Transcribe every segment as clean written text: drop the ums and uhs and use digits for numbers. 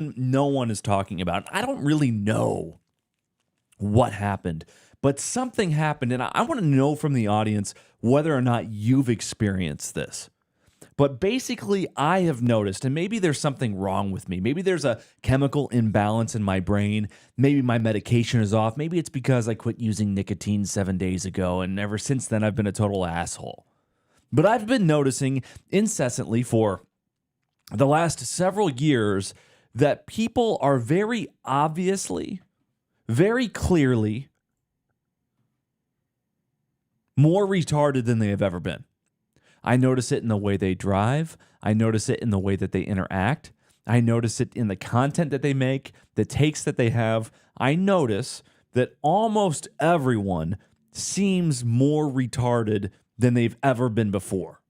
no one is talking about. I don't really know what happened, but something happened, and I want to know from the audience whether or not you've experienced this. But basically, I have noticed, and maybe there's something wrong with me. Maybe there's a chemical imbalance in my brain. Maybe my medication is off. Maybe it's because I quit using nicotine 7 days ago, and ever since then, I've been a total asshole. But I've been noticing incessantly for the last several years that people are very obviously, very clearly more retarded than they have ever been. I notice it in the way they drive. I notice it in the way that they interact. I notice it in the content that they make, the takes that they have. I notice that almost everyone seems more retarded than they've ever been before.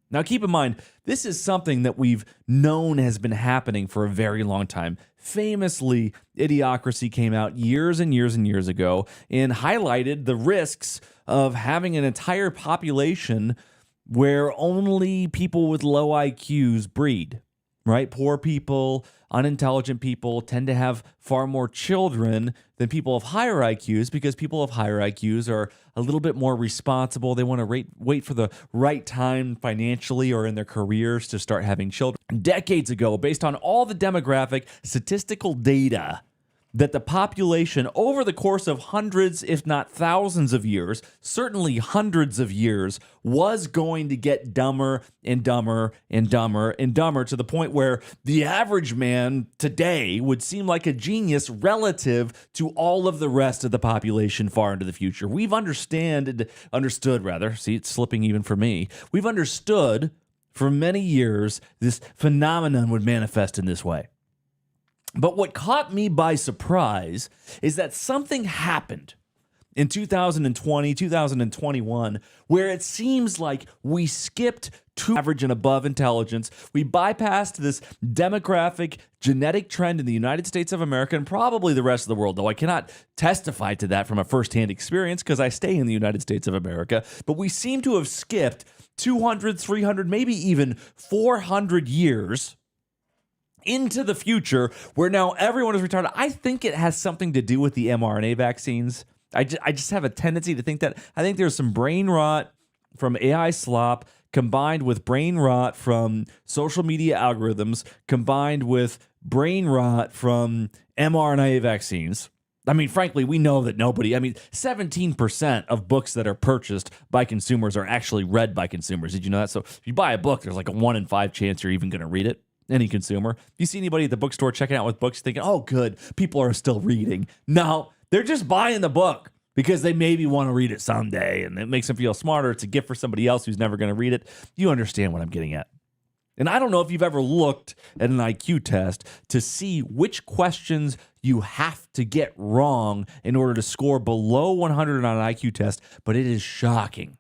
Now, keep in mind, this is something that we've known has been happening for a very long time. Famously, Idiocracy came out years and years and years ago and highlighted the risks of having an entire population where only people with low IQs breed, right? Poor people, unintelligent people tend to have far more children than people of higher IQs because people of higher IQs are a little bit more responsible. They want to wait for the right time financially or in their careers to start having children. Decades ago, based on all the demographic statistical data, that the population over the course of hundreds, if not thousands of years, certainly hundreds of years, was going to get dumber and dumber and dumber and dumber to the point where the average man today would seem like a genius relative to all of the rest of the population far into the future. We've understood, see, it's slipping even for me. We've understood for many years this phenomenon would manifest in this way. But what caught me by surprise is that something happened in 2020, 2021, where it seems like we skipped to average and above intelligence. We bypassed this demographic genetic trend in the United States of America and probably the rest of the world, though I cannot testify to that from a firsthand experience because I stay in the United States of America. But we seem to have skipped 200, 300, maybe even 400 years into the future where now everyone is retarded. I think it has something to do with the mRNA vaccines. I just have a tendency to think that. I think there's some brain rot from AI slop combined with brain rot from social media algorithms combined with brain rot from mRNA vaccines. I mean, frankly, we know that 17% of books that are purchased by consumers are actually read by consumers. Did you know that? So if you buy a book, there's like a 1 in 5 chance you're even going to read it. Any consumer. You see anybody at the bookstore checking out with books thinking, oh, good, people are still reading. No, they're just buying the book because they maybe want to read it someday and it makes them feel smarter. It's a gift for somebody else who's never going to read it. You understand what I'm getting at. And I don't know if you've ever looked at an IQ test to see which questions you have to get wrong in order to score below 100 on an IQ test, but it is shocking.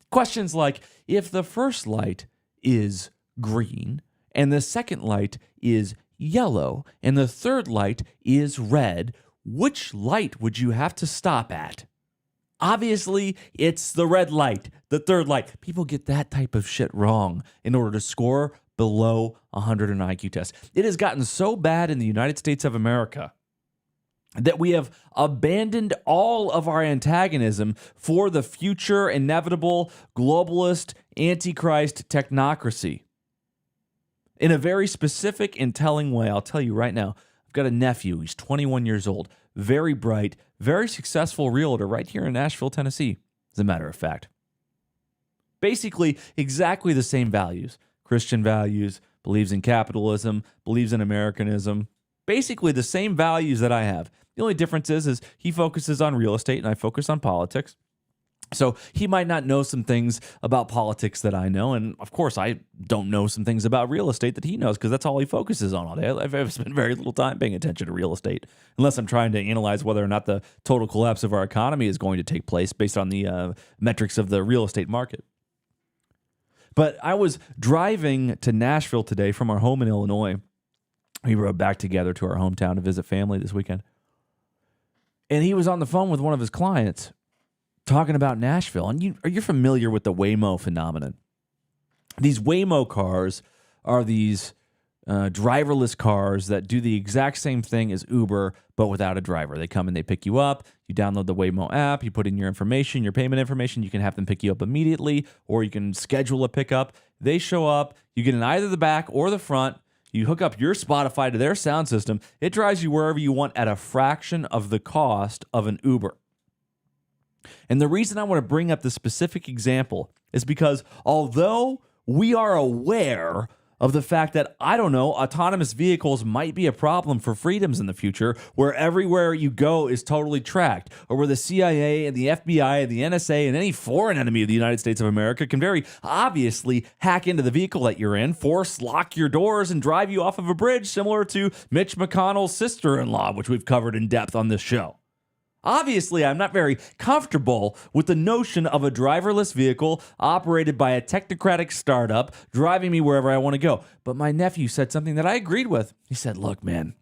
Questions like, if the first light is green, and the second light is yellow, and the third light is red, which light would you have to stop at? Obviously, it's the red light, the third light. People get that type of shit wrong in order to score below 100 on an IQ test. It has gotten so bad in the United States of America that we have abandoned all of our antagonism for the future inevitable globalist antichrist technocracy. In a very specific and telling way, I'll tell you right now, I've got a nephew. He's 21 years old, very bright, very successful realtor right here in Nashville, Tennessee, as a matter of fact. Basically, exactly the same values. Christian values, believes in capitalism, believes in Americanism. Basically the same values that I have. The only difference is he focuses on real estate and I focus on politics. So he might not know some things about politics that I know. And of course, I don't know some things about real estate that he knows because that's all he focuses on all day. I've spent very little time paying attention to real estate unless I'm trying to analyze whether or not the total collapse of our economy is going to take place based on the metrics of the real estate market. But I was driving to Nashville today from our home in Illinois. We rode back together to our hometown to visit family this weekend. And he was on the phone with one of his clients talking about Nashville. And you're familiar with the Waymo phenomenon. These Waymo cars are these driverless cars that do the exact same thing as Uber, but without a driver. They come and they pick you up. You download the Waymo app. You put in your information, your payment information. You can have them pick you up immediately, or you can schedule a pickup. They show up. You get in either the back or the front. You hook up your Spotify to their sound system. It drives you wherever you want at a fraction of the cost of an Uber. And the reason I want to bring up this specific example is because although we are aware of the fact that, I don't know, autonomous vehicles might be a problem for freedoms in the future, where everywhere you go is totally tracked, or where the CIA and the FBI and the NSA and any foreign enemy of the United States of America can very obviously hack into the vehicle that you're in, lock your doors, and drive you off of a bridge, similar to Mitch McConnell's sister-in-law, which we've covered in depth on this show. Obviously, I'm not very comfortable with the notion of a driverless vehicle operated by a technocratic startup driving me wherever I want to go. But my nephew said something that I agreed with. He said, look, man,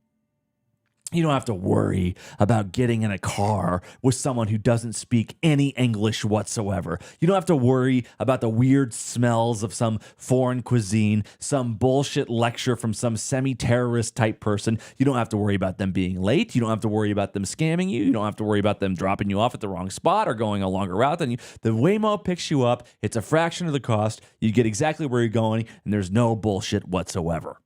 you don't have to worry about getting in a car with someone who doesn't speak any English whatsoever. You don't have to worry about the weird smells of some foreign cuisine, some bullshit lecture from some semi-terrorist type person. You don't have to worry about them being late. You don't have to worry about them scamming you. You don't have to worry about them dropping you off at the wrong spot or going a longer route than you. The Waymo picks you up. It's a fraction of the cost. You get exactly where you're going, and there's no bullshit whatsoever.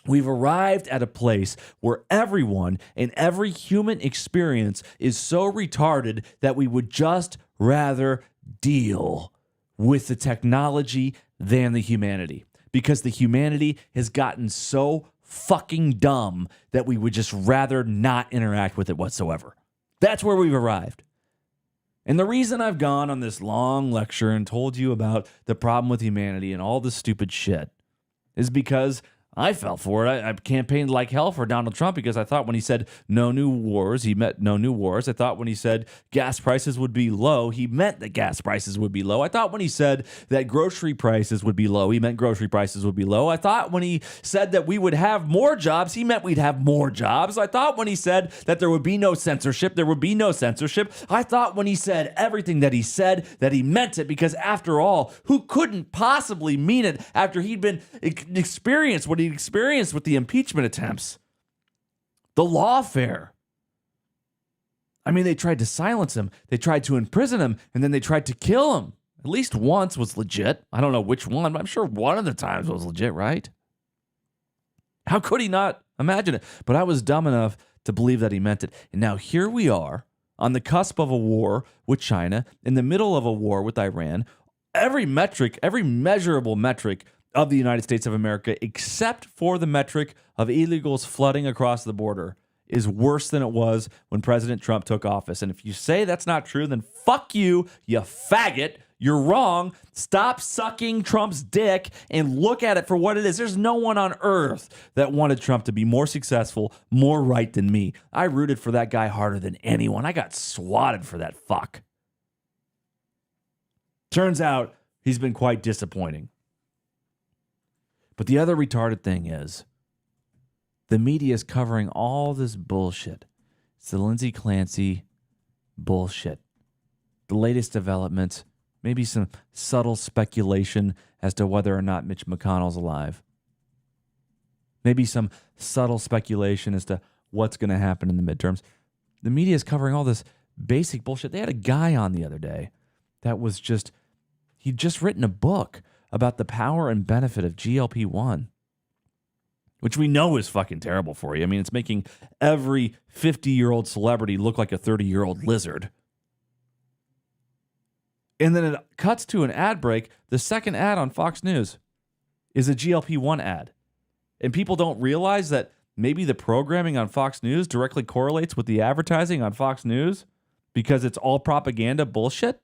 We've arrived at a place where everyone and every human experience is so retarded that we would just rather deal with the technology than the humanity. Because the humanity has gotten so fucking dumb that we would just rather not interact with it whatsoever. That's where we've arrived. And the reason I've gone on this long lecture and told you about the problem with humanity and all this stupid shit is because I fell for it. I campaigned like hell for Donald Trump because I thought when he said no new wars, he meant no new wars. I thought when he said gas prices would be low, he meant that gas prices would be low. I thought when he said that grocery prices would be low, he meant grocery prices would be low. I thought when he said that we would have more jobs, he meant we'd have more jobs. I thought when he said that there would be no censorship, there would be no censorship. I thought when he said everything that he said, that he meant it, because after all, who couldn't possibly mean it after he'd been experienced what he experienced with the impeachment attempts, the lawfare. I mean, they tried to silence him, they tried to imprison him, and then they tried to kill him. At least once was legit. I don't know which one, but I'm sure one of the times was legit, right? How could he not imagine it? But I was dumb enough to believe that he meant it. And now here we are on the cusp of a war with China, in the middle of a war with Iran. Every metric, every measurable metric of the United States of America, except for the metric of illegals flooding across the border, is worse than it was when President Trump took office. And if you say that's not true, then fuck you, you faggot. You're wrong. Stop sucking Trump's dick and look at it for what it is. There's no one on earth that wanted Trump to be more successful, more right than me. I rooted for that guy harder than anyone. I got swatted for that fuck. Turns out he's been quite disappointing. But the other retarded thing is the media is covering all this bullshit. It's the Lindsay Clancy bullshit. The latest developments, maybe some subtle speculation as to whether or not Mitch McConnell's alive. Maybe some subtle speculation as to what's going to happen in the midterms. The media is covering all this basic bullshit. They had a guy on the other day that was he'd just written a book about the power and benefit of GLP-1, which we know is fucking terrible for you. I mean, it's making every 50-year-old celebrity look like a 30-year-old lizard. And then it cuts to an ad break. The second ad on Fox News is a GLP-1 ad. And people don't realize that maybe the programming on Fox News directly correlates with the advertising on Fox News because it's all propaganda bullshit.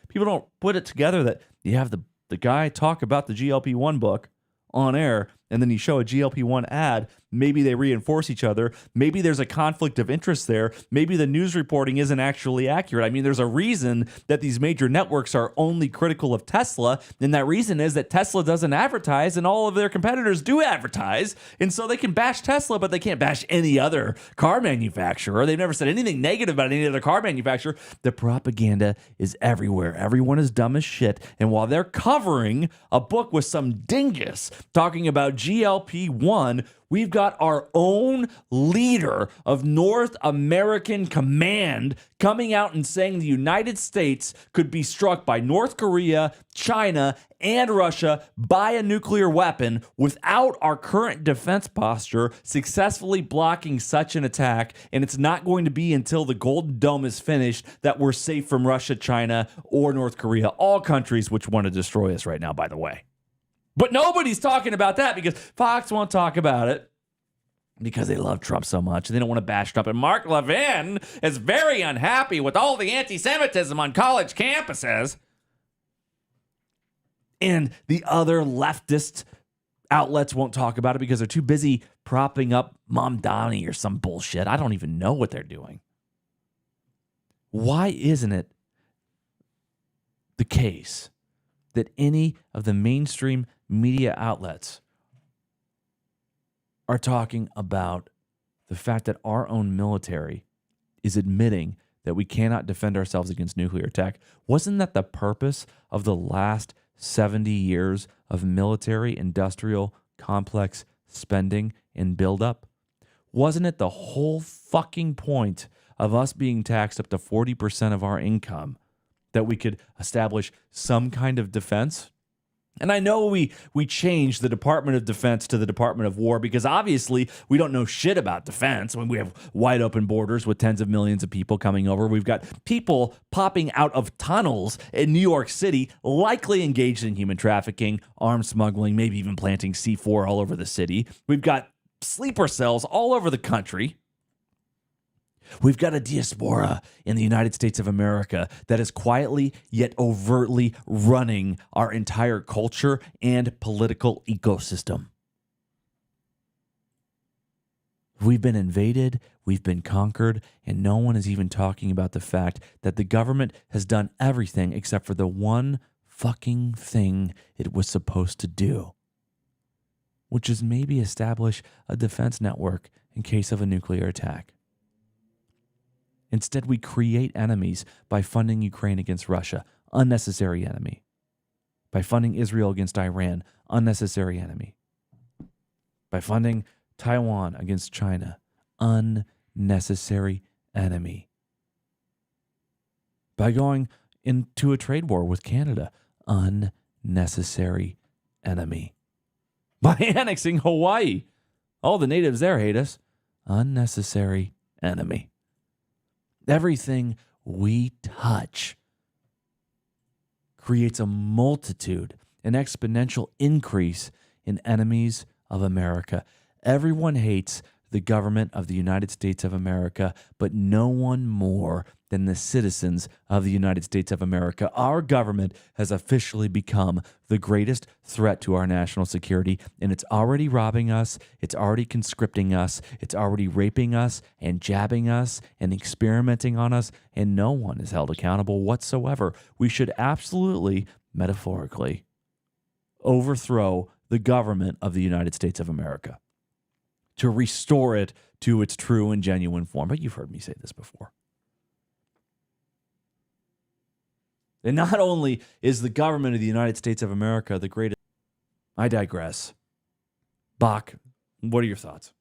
People don't put it together that you have the guy talk about the GLP-1 book on air, and then you show a GLP-1 ad Maybe they reinforce each other. Maybe there's a conflict of interest there. Maybe the news reporting isn't actually accurate. I mean, there's a reason that these major networks are only critical of Tesla, and that reason is that Tesla doesn't advertise, and all of their competitors do advertise, and so they can bash Tesla, but they can't bash any other car manufacturer. They've never said anything negative about any other car manufacturer. The propaganda is everywhere. Everyone is dumb as shit, and while they're covering a book with some dingus talking about GLP-1, we've got our own leader of North American Command coming out and saying the United States could be struck by North Korea, China, and Russia by a nuclear weapon without our current defense posture successfully blocking such an attack. And it's not going to be until the Golden Dome is finished that we're safe from Russia, China, or North Korea, all countries which want to destroy us right now, by the way. But nobody's talking about that because Fox won't talk about it because they love Trump so much. They don't want to bash Trump. And Mark Levin is very unhappy with all the anti-Semitism on college campuses. And the other leftist outlets won't talk about it because they're too busy propping up Mamdani or some bullshit. I don't even know what they're doing. Why isn't it the case that any of the mainstream media outlets are talking about the fact that our own military is admitting that we cannot defend ourselves against nuclear attack? Wasn't that the purpose of the last 70 years of military industrial complex spending and buildup? Wasn't it the whole fucking point of us being taxed up to 40% of our income that we could establish some kind of defense? And I know we changed the Department of Defense to the Department of War because obviously we don't know shit about defense when we have wide open borders with tens of millions of people coming over. We've got people popping out of tunnels in New York City, likely engaged in human trafficking, arms smuggling, maybe even planting C4 all over the city. We've got sleeper cells all over the country. We've got a diaspora in the United States of America that is quietly yet overtly running our entire culture and political ecosystem. We've been invaded, we've been conquered, and no one is even talking about the fact that the government has done everything except for the one fucking thing it was supposed to do, which is maybe establish a defense network in case of a nuclear attack. Instead, we create enemies by funding Ukraine against Russia, unnecessary enemy. By funding Israel against Iran, unnecessary enemy. By funding Taiwan against China, unnecessary enemy. By going into a trade war with Canada, unnecessary enemy. By annexing Hawaii, all the natives there hate us, unnecessary enemy. Everything we touch creates a multitude, an exponential increase in enemies of America. Everyone hates the government of the United States of America, but no one more than the citizens of the United States of America. Our government has officially become the greatest threat to our national security, and it's already robbing us, it's already conscripting us, it's already raping us and jabbing us and experimenting on us, and no one is held accountable whatsoever. We should absolutely, metaphorically, overthrow the government of the United States of America to restore it to its true and genuine form. But you've heard me say this before. And not only is the government of the United States of America the greatest, I digress. Bach, what are your thoughts?